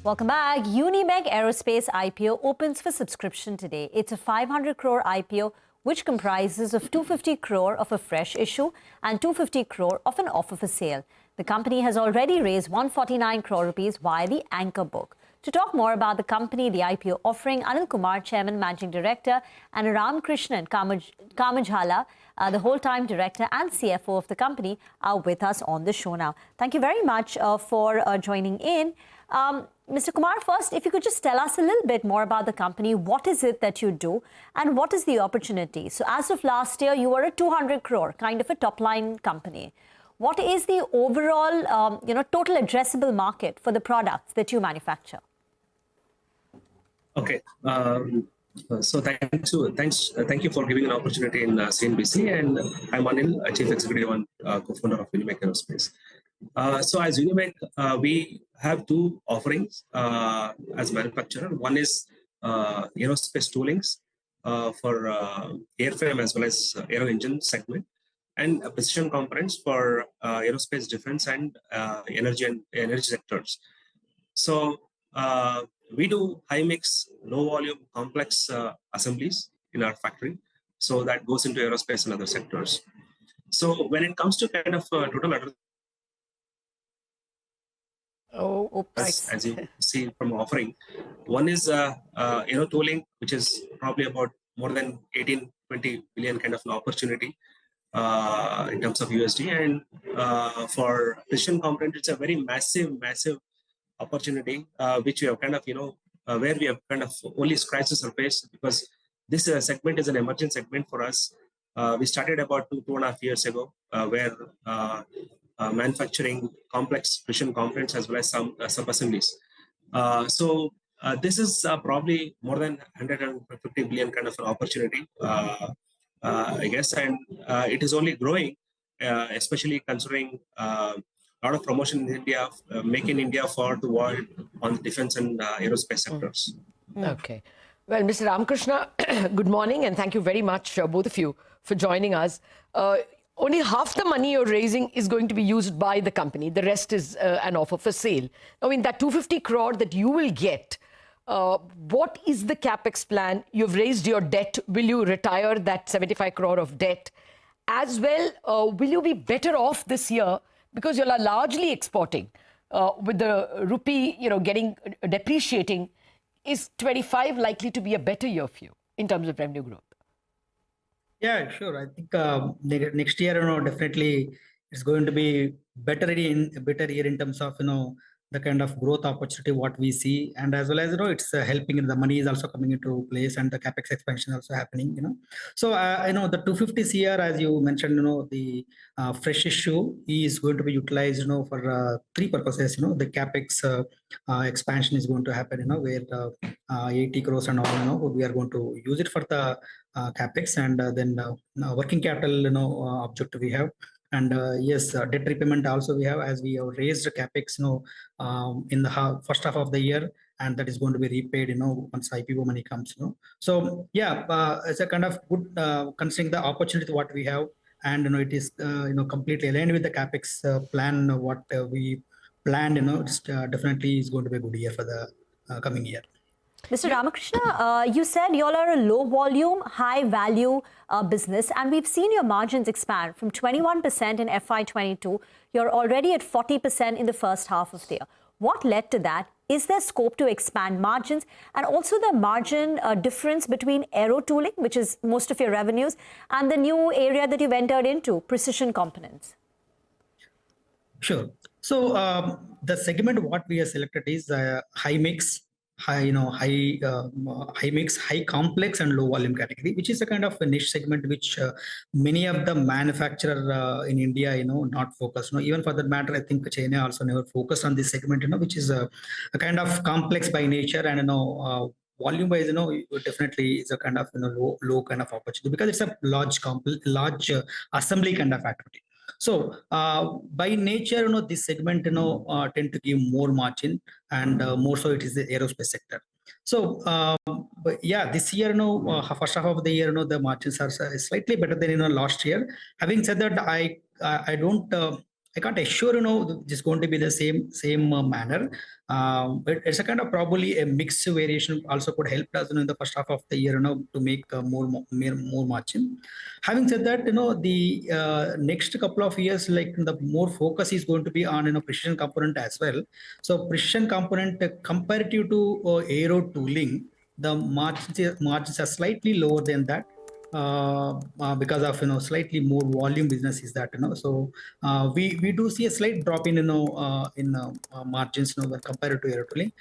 Welcome back. Unimech Aerospace IPO opens for subscription today. It's a 500 crore IPO which comprises of 250 crore of a fresh issue and 250 crore of an offer for sale. The company has already raised 149 crore rupees via the anchor book. To talk more about the company, the IPO offering, Anil Kumar, Chairman, Managing Director, and Ram Krishnan Kamajhala, the whole-time Director and CFO of the company, are with us on the show now. Thank you very much for joining in. Mr. Kumar, first, if you could just tell us a little bit more about the company, what is it that you do and what is the opportunity? So as of last year, you were a 200 crore kind of a top-line company. What is the overall, total addressable market for the products that you manufacture? Okay. So thank you for giving an opportunity in CNBC, and I'm Anil, Chief Executive and co-founder of Unimech Aerospace. So as Unimech, we have two offerings as manufacturer. One is aerospace toolings for airframe as well as aero engine segment, and precision components for aerospace defense and energy sectors. So we do high mix, low volume, complex assemblies in our factory. So that goes into aerospace and other sectors. So when it comes to kind of total address, as you see from offering, one is aero tooling, which is probably about more than 18-20 billion kind of an opportunity in terms of USD, and for precision component, it's a very massive opportunity, which we have kind of, where we have kind of only scratched the surface, because this segment is an emerging segment for us. We started about two and a half years ago, where manufacturing complex precision components as well as some sub-assemblies. So this is probably more than 150 billion kind of an opportunity, I guess, and it is only growing, especially considering a lot of promotion in India, Make in India for the world on the defense and aerospace sectors. Okay. Well, Mr. Ramakrishna, good morning, and thank you very much, both of you, for joining us. Only half the money you're raising is going to be used by the company. The rest is an offer for sale. Now, in that 250 crore that you will get, what is the Capex plan? You've raised your debt. Will you retire that 75 crore of debt? As well, will you be better off this year because you're largely exporting with the rupee, depreciating? Is 25 likely to be a better year for you in terms of revenue growth? Yeah, sure. I think next year, definitely it's going to be better year in terms of, the kind of growth opportunity what we see, and as well as, it's helping, the money is also coming into place, and the Capex expansion also happening, So, the 250 CR, as you mentioned, the fresh issue is going to be utilized, for three purposes. The Capex expansion is going to happen, where 80 crores and all, we are going to use it for the Capex, and then working capital, objective we have. And yes, debt repayment also we have, as we have raised Capex, in the first half of the year, and that is going to be repaid, once IPO money comes, So yeah, it's a kind of good considering the opportunity what we have, and it is completely aligned with the Capex plan what we planned. It's definitely is going to be a good year for the coming year. Mr. Ramakrishna, you said you all are a low volume, high value business, and we've seen your margins expand from 21% in FY22. You're already at 40% in the first half of the year. What led to that? Is there scope to expand margins, and also the margin difference between aero tooling, which is most of your revenues, and the new area that you've entered into, precision components? Sure. So the segment what we have selected is high mix, high mix, high complex, and low volume category, which is a kind of a niche segment which many of the manufacturer in India, not focused. Even for that matter, I think China also never focused on this segment, which is a kind of complex by nature, and volume wise, definitely is a kind of low kind of opportunity, because it's a large assembly kind of activity. So by nature, this segment, tend to give more margin, and more so it is the aerospace sector. So but yeah, this year, first half of the year, the margins are slightly better than last year. Having said that, I don't I can't assure, it's going to be the same manner. But it's a kind of probably a mixed variation also could help us, in the first half of the year, to make more margin. Having said that, the next couple of years, like the more focus is going to be on, precision component as well. So precision component comparative to aero tooling, the margins are slightly lower than that. Because of slightly more volume business is that so we do see a slight drop in margins when compared to aero tooling,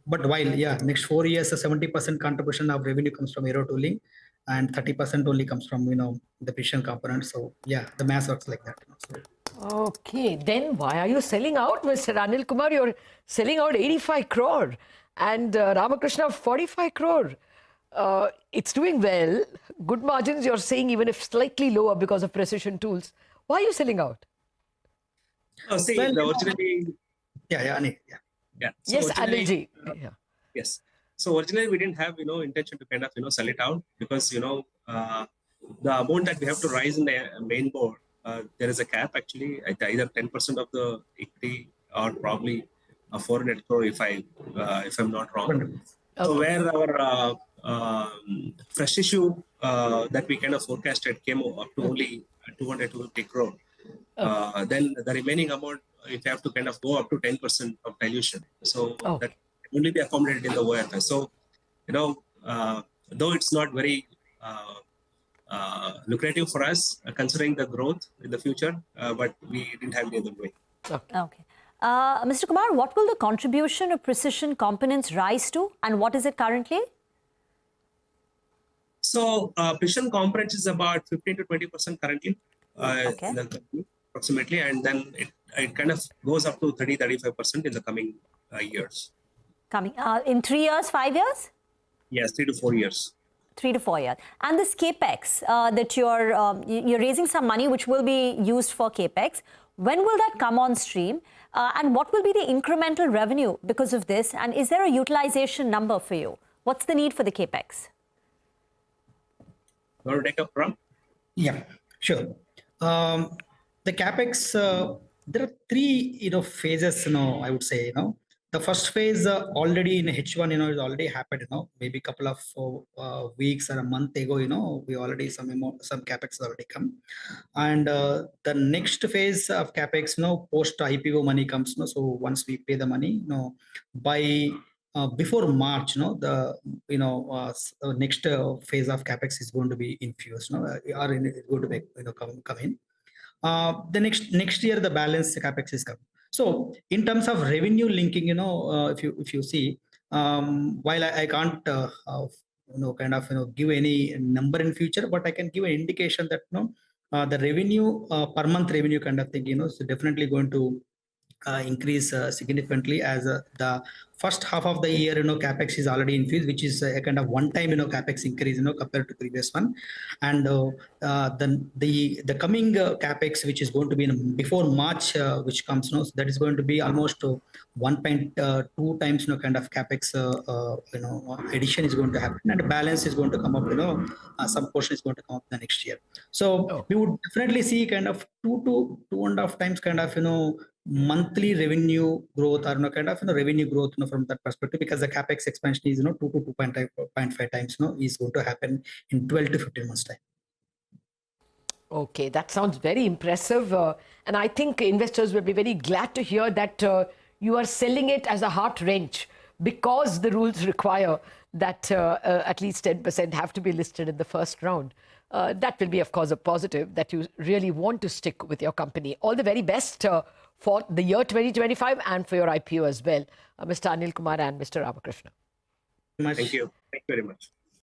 but while next 4 years 70% contribution of revenue comes from aero tooling and 30% only comes from the precision component. So the math works like that. So, okay, then why are you selling out, Mr. Anil Kumar? You're selling out 85 crore and Ramakrishna 45 crore. It's doing well, good margins, you're saying, even if slightly lower because of precision tools. Why are you selling out? See, originally... Anil, So yes, Anilji. Yes. So originally we didn't have, intention to kind of, sell it out because, the amount that we have to raise in the main board, there is a cap actually, either 10% of the equity or probably a 400 crore if I'm not wrong. Okay. So where our fresh issue that we kind of forecasted came up to only 250 crore. Then the remaining amount, if you have to kind of go up to 10% of dilution. So that can only be accommodated in the OFS. So, though it's not very lucrative for us, considering the growth in the future, but we didn't have any other way. Okay. Mr. Kumar, what will the contribution of precision components rise to, and what is it currently? So precision components is about 15 to 20% currently in the company, approximately, and then it kind of goes up to 30-35% in the coming years. Coming in 3 years, 5 years? Yes, 3 to 4 years. 3 to 4 years. And this Capex that you're raising some money which will be used for Capex. When will that come on stream? And what will be the incremental revenue because of this? And is there a utilization number for you? What's the need for the Capex? You want to take up, Ram? Yeah, sure. The Capex, there are 3, phases, I would say, The first phase already in H1, is already happened, maybe a couple of weeks or a month ago, we already some Capex already come. And the next phase of Capex, post IPO money comes, so once we pay the money, by before March, the next phase of Capex is going to be infused, or it's going to be, come in. The next year the balance Capex is coming. So in terms of revenue linking, if you see, while I can't give any number in future, but I can give an indication that the revenue per month revenue kind of thing, is definitely going to increase significantly as the first half of the year, Capex is already infused, which is a kind of one-time, Capex increase, compared to previous one. And then the coming Capex, which is going to be before March, which comes, that is going to be almost 1.2 times, kind of Capex, addition is going to happen, and the balance is going to come up, some portion is going to come up the next year. So we would definitely see kind of 2 to 2.5 times kind of, monthly revenue growth or kind of revenue growth from that perspective, because the Capex expansion is 2 to 2.5 times is going to happen in 12 to 15 months time. Okay, that sounds very impressive, and I think investors will be very glad to hear that you are selling it as a heart wrench, because the rules require that at least 10% have to be listed in the first round. That will be, of course, a positive that you really want to stick with your company. All the very best for the year 2025 and for your IPO as well, Mr. Anil Kumar and Mr. Ramakrishna. Thank you. Thank you very much.